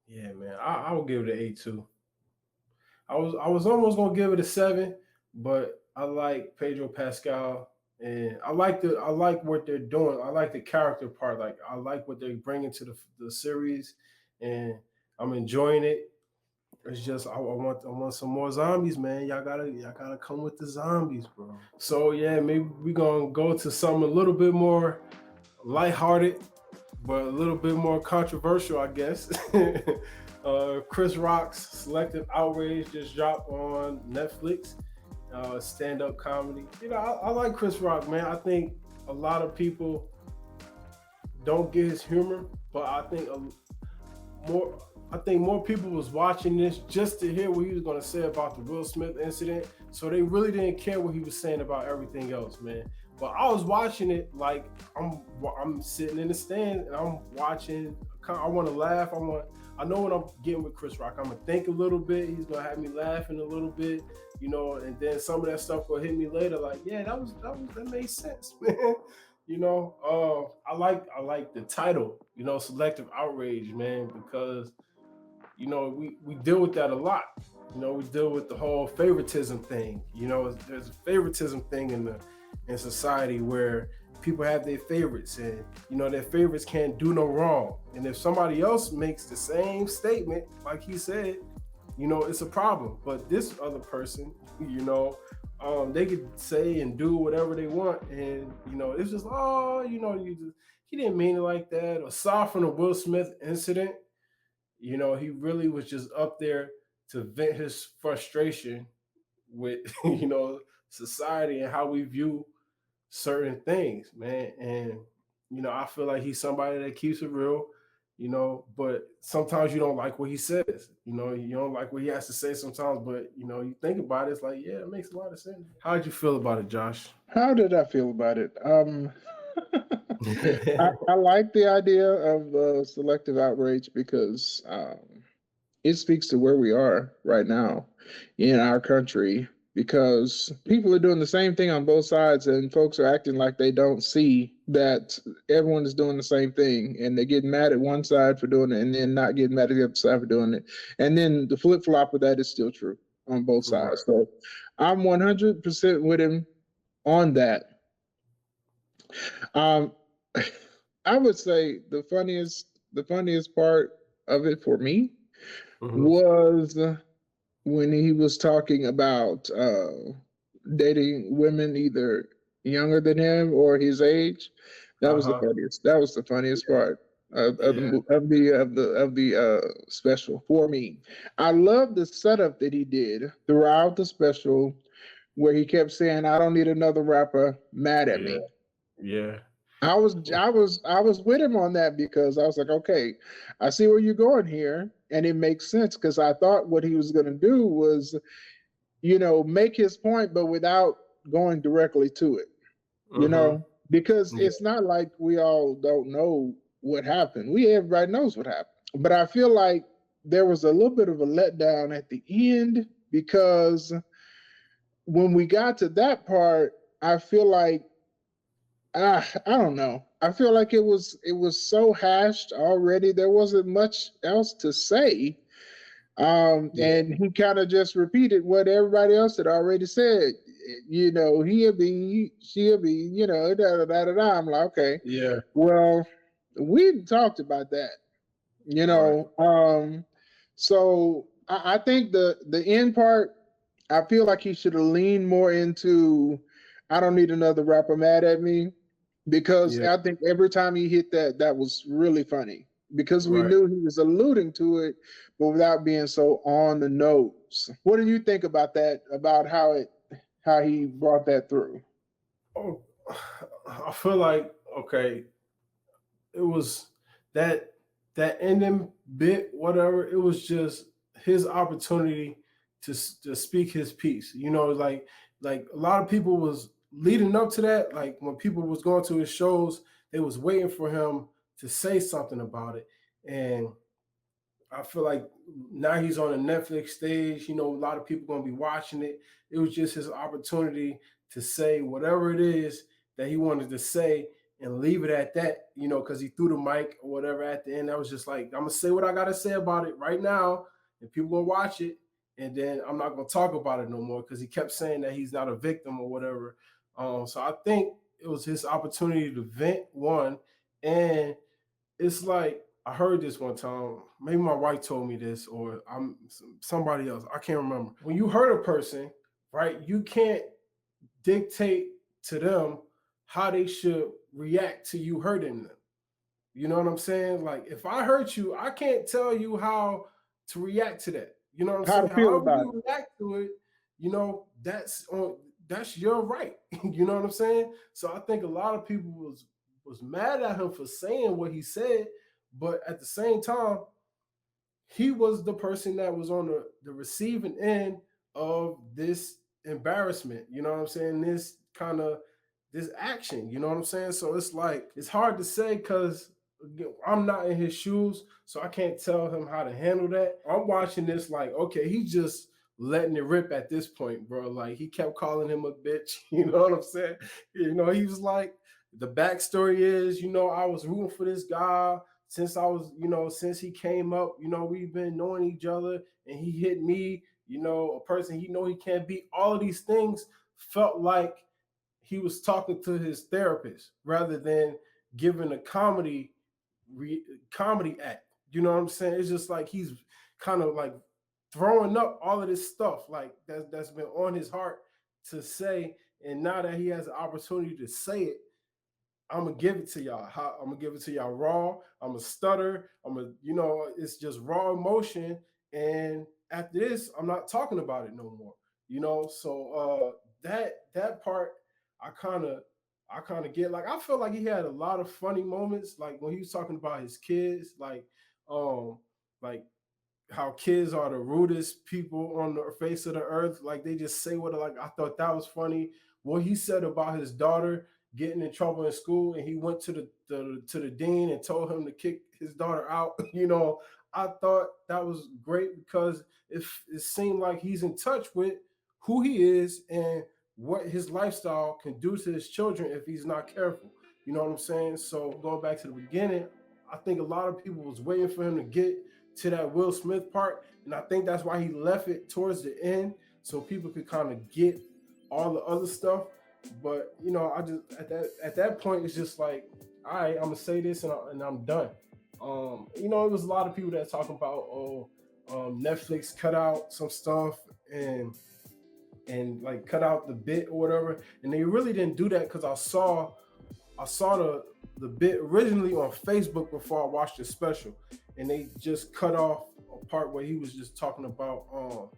Yeah, man, I will give it an 8 too. I was almost gonna give it a 7, but I like Pedro Pascal, and I like what they're doing. I like the character part. Like, I like what they're bringing to the series, and I'm enjoying it. It's just I want some more zombies, man. Y'all gotta come with the zombies, bro. So yeah, maybe we're gonna go to something a little bit more lighthearted, but a little bit more controversial, I guess. Chris Rock's Selective Outrage just dropped on Netflix. Stand-up comedy. I like Chris Rock, man. I think a lot of people don't get his humor, but I think more people was watching this just to hear what he was going to say about the Will Smith incident. So they really didn't care what he was saying about everything else, man. But I was watching it like I'm sitting in the stand and I'm watching. I want to laugh. I know what I'm getting with Chris Rock. I'm gonna think a little bit. He's gonna have me laughing a little bit, and then some of that stuff will hit me later. Like, yeah, that made sense, man. I like the title, Selective Outrage, man, because we deal with that a lot. We deal with the whole favoritism thing. There's a favoritism thing in society where people have their favorites, and their favorites can't do no wrong. And if somebody else makes the same statement, like he said, it's a problem. But this other person, they could say and do whatever they want, and it's just he didn't mean it like that. Aside from the Will Smith incident, he really was just up there to vent his frustration with society and how we view certain things, man. And I feel like he's somebody that keeps it real, but sometimes you don't like what he says. You don't like what he has to say sometimes, but you think about it, it's like, yeah, it makes a lot of sense. How did you feel about it, Josh? How did I feel about it? I like the idea of selective outrage because it speaks to where we are right now in our country, because people are doing the same thing on both sides, and folks are acting like they don't see that everyone is doing the same thing, and they get mad at one side for doing it and then not getting mad at the other side for doing it. And then the flip-flop of that is still true on both sides. Right. So I'm 100% with him on that. I would say the funniest part of it for me was when he was talking about dating women either younger than him or his age. That was the funniest. That was the funniest part of the special for me. I love the setup that he did throughout the special, where he kept saying, "I don't need another rapper mad at me." Yeah. I was with him on that because I was like, okay, I see where you're going here, and it makes sense because I thought what he was going to do was, make his point, but without going directly to it, because Yeah. it's not like we all don't know what happened. Everybody knows what happened, but I feel like there was a little bit of a letdown at the end because when we got to that part, I feel like I don't know. I feel like it was so hashed already. There wasn't much else to say. And he kind of just repeated what everybody else had already said. He'll be, she'll be, da da da da da. I'm like, okay, Yeah. well, we talked about that, you Right. know. So I think the end part, I feel like he should have leaned more into, I don't need another rapper mad at me, because Yeah. I think every time he hit that, that was really funny because we Right. knew he was alluding to it, but without being so on the nose. What do you think about that? About how he brought that through? Oh, I feel like okay, it was that that ending bit, whatever. It was just his opportunity to speak his piece. Like a lot of people was leading up to that. Like when people was going to his shows, they was waiting for him to say something about it, and I feel like now he's on a Netflix stage. A lot of people gonna be watching it. It was just his opportunity to say whatever it is that he wanted to say and leave it at that. Because he threw the mic or whatever at the end. That was just like, I'm gonna say what I gotta say about it right now, and people gonna watch it, and then I'm not gonna talk about it no more because he kept saying that he's not a victim or whatever. So I think it was his opportunity to vent one, and it's like I heard this one time. Maybe my wife told me this, or I'm somebody else. I can't remember. When you hurt a person, right? You can't dictate to them how they should react to you hurting them. You know what I'm saying? Like if I hurt you, I can't tell you how to react to that. You know what I'm How to saying? feel However about you it? react to it, that's your right. You know what I'm saying? So I think a lot of people was mad at him for saying what he said, but at the same time, he was the person that was on the receiving end of this embarrassment. You know what I'm saying? This action. You know what I'm saying? So it's like it's hard to say because I'm not in his shoes, so I can't tell him how to handle that. I'm watching this like, okay, he's just letting it rip at this point, bro. Like he kept calling him a bitch. You know what I'm saying? He was like, the backstory is, I was rooting for this guy since since he came up. We've been knowing each other, and he hit me. A person he can't beat. All of these things felt like he was talking to his therapist rather than giving a comedy act. You know what I'm saying? It's just like he's kind of like throwing up all of this stuff like that's been on his heart to say, and now that he has the opportunity to say it, I'm gonna give it to y'all. I'm gonna give it to y'all raw. I'm gonna stutter. It's just raw emotion. And after this, I'm not talking about it no more. So that part, I kind of get. Like I feel like he had a lot of funny moments, like when he was talking about his kids, um, like how kids are the rudest people on the face of the earth. Like they just say what. Like I thought that was funny. What he said about his daughter getting in trouble in school, and he went to the dean and told him to kick his daughter out. I thought that was great because it seemed like he's in touch with who he is and what his lifestyle can do to his children if he's not careful. You know what I'm saying? So going back to the beginning, I think a lot of people was waiting for him to get to that Will Smith part, and I think that's why he left it towards the end so people could kind of get all the other stuff. But I just at that point it's just like, all right, I'm gonna say this and I'm done. It was a lot of people that talking about Netflix cut out some stuff and like cut out the bit or whatever, and they really didn't do that because I saw the bit originally on Facebook before I watched the special, and they just cut off a part where he was just talking about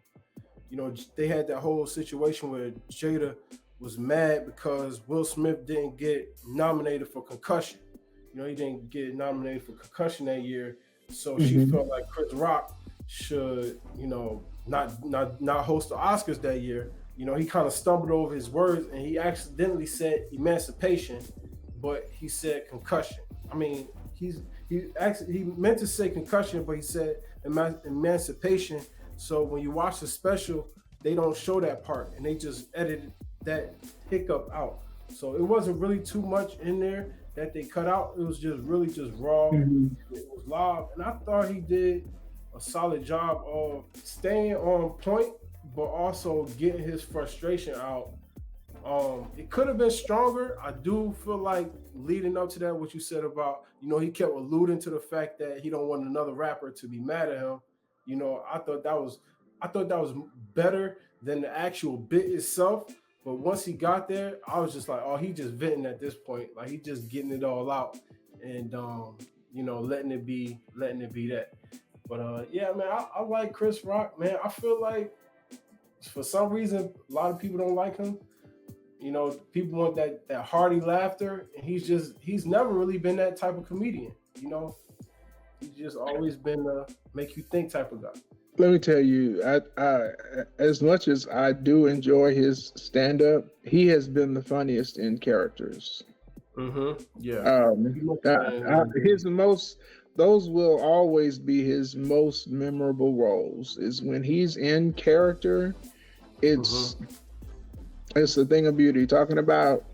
they had that whole situation where Jada was mad because Will Smith didn't get nominated for concussion. You know, he didn't get nominated for concussion that year. So she Mm-hmm. felt like Chris Rock should, you know, not host the Oscars that year. You know, he kind of stumbled over his words and he accidentally said emancipation, but he said concussion. I mean, he meant to say concussion, but he said emancipation. So when you watch the special, they don't show that part and they just edited that hiccup out. So it wasn't really too much in there that they cut out. It was just really just raw. Mm-hmm. It was live, and I thought he did a solid job of staying on point, but also getting his frustration out. It could have been stronger. I do feel like leading up to that, what you said about, you know, he kept alluding to the fact that he don't want another rapper to be mad at him. You know, I thought that was better than the actual bit itself. But once he got there, I was just like, oh, he just venting at this point. Like he just getting it all out and you know, letting it be that. But yeah, man, I like Chris Rock, man. I feel like for some reason a lot of people don't like him. You know, people want that hearty laughter, and he's never really been that type of comedian. You know, he's just always been a make you think type of guy. Let me tell you, I as much as I do enjoy his stand-up, he has been the funniest in characters. Mm-hmm. Yeah. His most, those will always be his most memorable roles. Is when he's in character. It's a thing of beauty. Talking about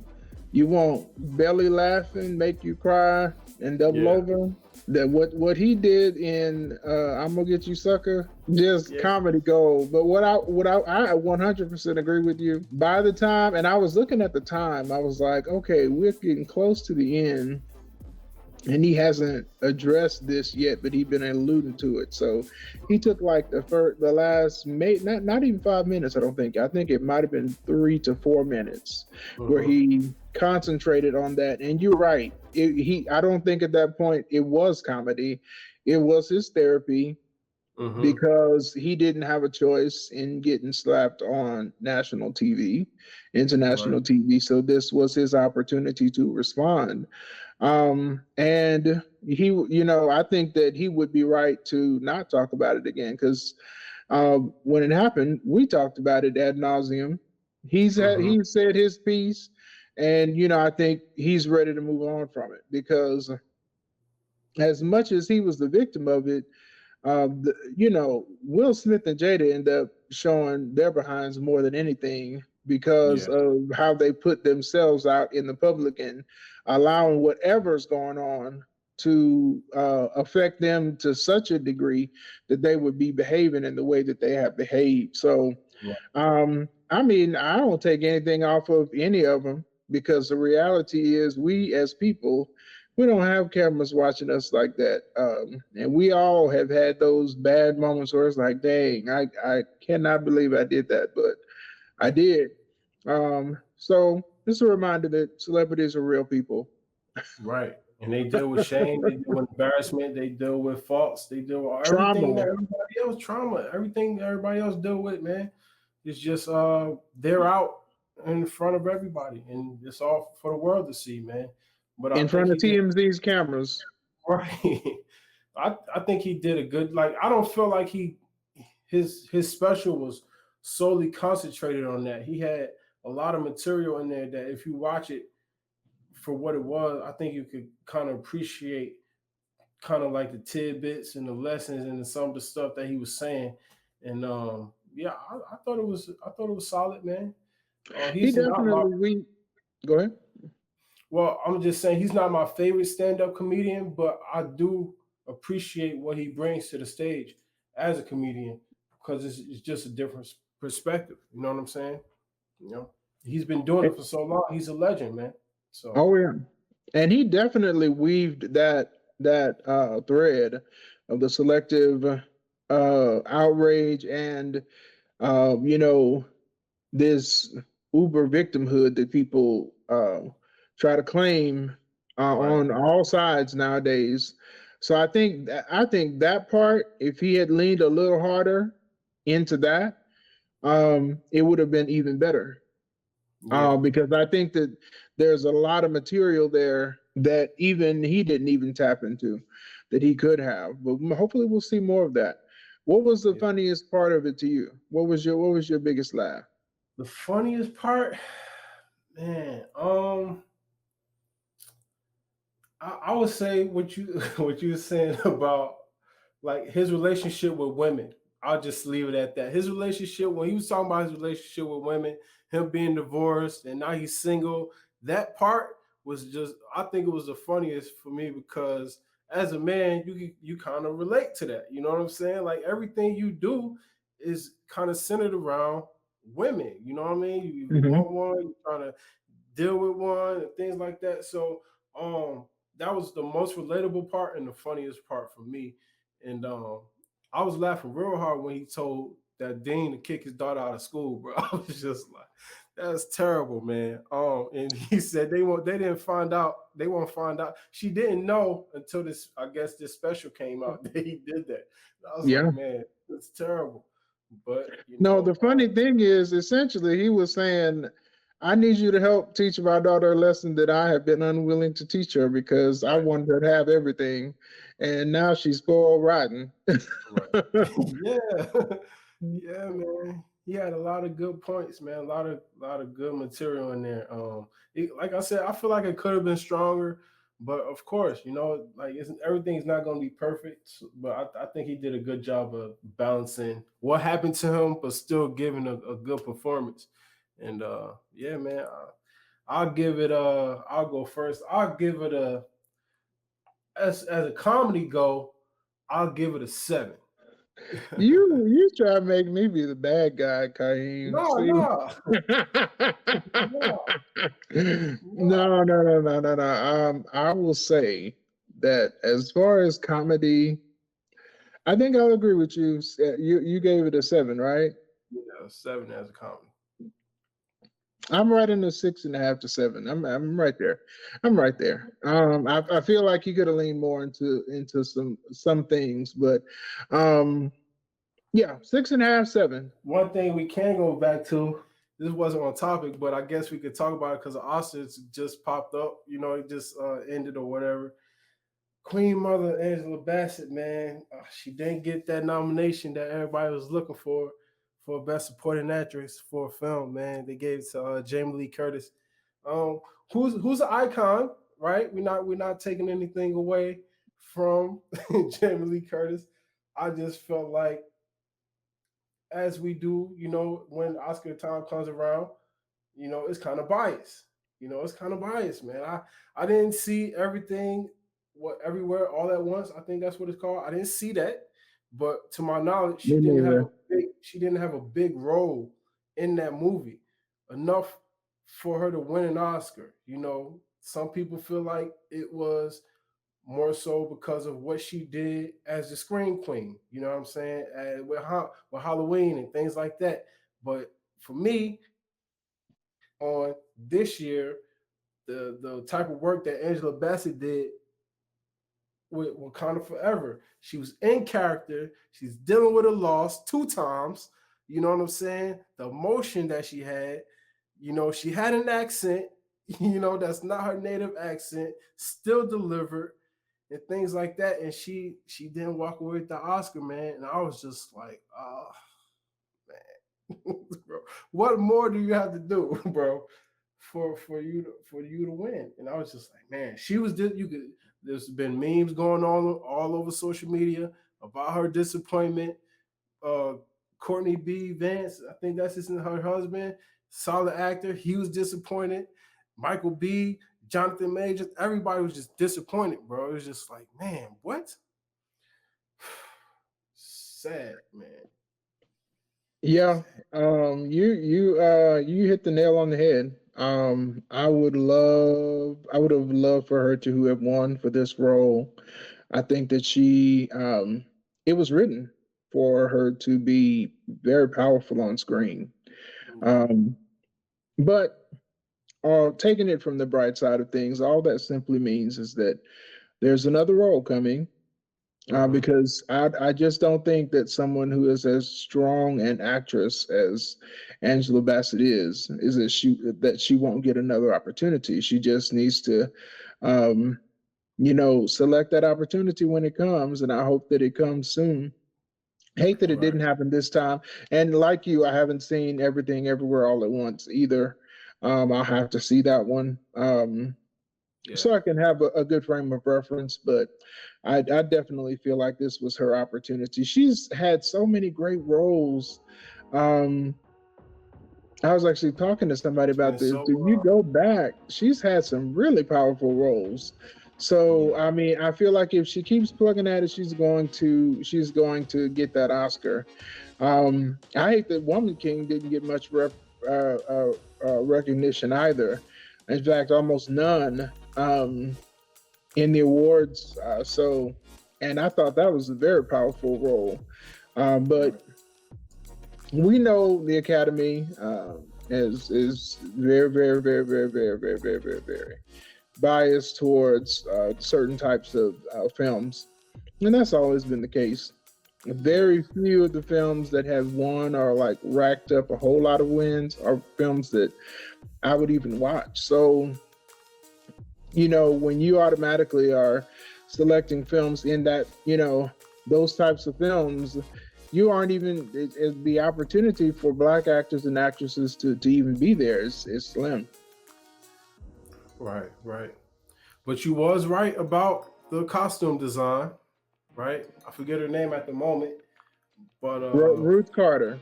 you won't belly laughing, make you cry, and double over. That what he did in I'm Gonna Get You Sucker, just comedy gold. But what I 100% agree with you. By the time, and I was looking at the time, I was like, okay, we're getting close to the end, and he hasn't addressed this yet, but he's been alluding to it. So he took like the last not even 5 minutes. I think it might have been 3 to 4 minutes where he concentrated on that. And you're right. I don't think at that point it was comedy. It was his therapy because he didn't have a choice in getting slapped on national TV, international TV. So this was his opportunity to respond. And he, you know, I think that he would be right to not talk about it again because when it happened, we talked about it ad nauseum. He said his piece, and you know, I think he's ready to move on from it because as much as he was the victim of it, you know, Will Smith and Jada end up showing their behinds more than anything because of how they put themselves out in the public and allowing whatever's going on to affect them to such a degree that they would be behaving in the way that they have behaved. So, I mean, I don't take anything off of any of them because the reality is we as people, we don't have cameras watching us like that. And we all have had those bad moments where it's like, dang, I cannot believe I did that, but I did. So it's a reminder that celebrities are real people. Right. And they deal with shame, they deal with embarrassment, they deal with faults, they deal with everything that everybody else trauma, everything that everybody else deal with, man. It's just they're out in front of everybody, and it's all for the world to see, man. But in front of TMZ's cameras, right? I think he did a good. Like I don't feel like his special was solely concentrated on that. He had a lot of material in there that if you watch it for what it was, I think you could kind of appreciate kind of like the tidbits and the lessons and some of the stuff that he was saying. And yeah, I thought it was solid, man. He definitely go ahead. Well, I'm just saying he's not my favorite stand-up comedian, but I do appreciate what he brings to the stage as a comedian because it's just a different perspective. You know what I'm saying? You know, he's been doing it for so long. He's a legend, man. So. Oh yeah, and he definitely weaved that thread of the selective outrage and you know, this uber victimhood that people try to claim on all sides nowadays. So I think that part, if he had leaned a little harder into that, it would have been even better. Yeah. Because I think that there's a lot of material there that even he didn't even tap into that he could have. But hopefully we'll see more of that. What was the Yeah. funniest part of it to you? What was your biggest laugh? The funniest part, man. I would say what you what you were saying about like his relationship with women. I'll just leave it at that. His relationship, when he was talking about his relationship with women, him being divorced and now he's single, that part was just, I think it was the funniest for me because as a man, you kind of relate to that. You know what I'm saying? Like everything you do is kind of centered around women. You know what I mean? You Hmm. want one, you're trying to deal with one and things like that. So that was the most relatable part and the funniest part for me. And I was laughing real hard when he told that dean to kick his daughter out of school, bro. I was just like, that's terrible, man. And he said they didn't find out, they won't find out. She didn't know until this, I guess this special came out that he did that. I was like, Yeah. man, that's terrible. But No, the funny thing is, essentially, he was saying, I need you to help teach my daughter a lesson that I have been unwilling to teach her because I right, wanted her to have everything. And now she's spoiled rotten. right. Yeah. Yeah, man. He had a lot of good points, man. A lot of good material in there. Like I said, I feel like it could have been stronger, but of course, like everything's not going to be perfect. But I think he did a good job of balancing what happened to him, but still giving a good performance. And yeah, man, I'll give it. I'll go first. I'll give it a as a comedy go. I'll give it a 7. You try to make me be the bad guy, Kahim. No, See? no, no, no. No, no, no, no, no, no. I will say that as far as comedy, I think I'll agree with you. You gave it a 7, right? Yeah, 7 as a comedy. I'm right in the 6.5 to 7. I'm right there. I'm right there. I feel like he could have leaned more into some things, but um, yeah, 6.5, 7. One thing we can go back to, this wasn't on topic, but I guess we could talk about it because the Oscars just popped up. It just ended or whatever. Queen Mother Angela Bassett, man, she didn't get that nomination that everybody was looking for Best Supporting Actress for a film. Man, they gave it to Jamie Lee Curtis, um, who's an icon, right? We're not taking anything away from Jamie Lee Curtis. I just felt like, as we do, when Oscar time comes around, it's kind of biased. It's kind of biased, man. I didn't see everything, what everywhere all at once. I think that's what it's called. I didn't see that, but to my knowledge, Me neither. she didn't have a big role in that movie enough for her to win an Oscar. Some people feel like it was more so because of what she did as the scream queen. You know what I'm saying? With Halloween and things like that. But for me, on this year, the type of work that Angela Bassett did with Wakanda Forever, she was in character. She's dealing with a loss 2 times. You know what I'm saying? The emotion that she had. She had an accent. That's not her native accent. Still delivered and things like that. And she didn't walk away with the Oscar, man. And I was just like, oh man, bro, what more do you have to do, bro, for you to win? And I was just like, man, she was you could. There's been memes going on all over social media about her disappointment. Uh, Courtney B. Vance, I think that's her husband, solid actor. He was disappointed. Michael B. Jonathan Majors, everybody was just disappointed, bro. It was just like, man, what? Sad, man. Yeah, Sad. you hit the nail on the head. I would have loved for her to have won for this role. I think that it was written for her to be very powerful on screen. Yeah. Um, but taking it from the bright side of things, all that simply means is that there's another role coming, Because I just don't think that someone who is as strong an actress as Angela Bassett is that she won't get another opportunity. She just needs to, select that opportunity when it comes, and I hope that it comes soon. Hate that it didn't happen this time. And like you, I haven't seen Everything Everywhere All at Once either. I'll have to see that one. So I can have a good frame of reference, but I definitely feel like this was her opportunity. She's had so many great roles. Um, I was actually talking to somebody about this. So, Do you go back? She's had some really powerful roles. So I mean, I feel like if she keeps plugging at it, she's going to get that Oscar. I hate that Woman King didn't get much recognition either. In fact, almost none in the awards. And I thought that was a very powerful role. But we know the Academy is very, very, very, very, very, very, very, very, very biased towards certain types of films, and that's always been the case. Very few of the films that have won or like racked up a whole lot of wins are films that I would even watch. So, when you automatically are selecting films in that, those types of films, you aren't even, the opportunity for Black actors and actresses to even be there is slim. Right. But you was right about the costume design, right? I forget her name at the moment, but Ruth Carter.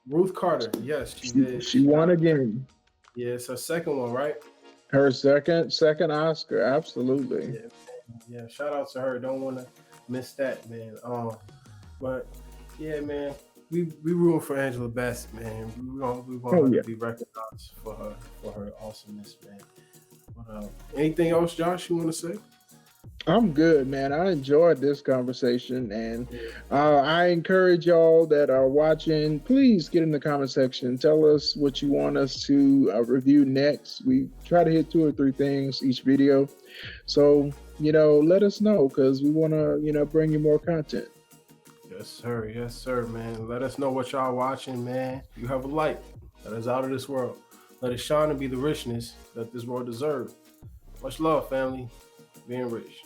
Ruth Carter, yes, she did. She won again. Yeah, it's her second one, right? Her second Oscar, absolutely. Yeah. Shout out to her. Don't want to miss that, man. But yeah, man, we room for Angela Bassett, man. We want her to be recognized for her awesomeness, man. But anything else, Josh, you want to say? I'm good, man. I enjoyed this conversation, and I encourage y'all that are watching, please get in the comment section. Tell us what you want us to review next. We try to hit 2 or 3 things each video. So, let us know, because we want to, bring you more content. Yes, sir, man. Let us know what y'all watching, man. You have a light that is out of this world. Let it shine and be the richness that this world deserves. Much love, family. Being rich.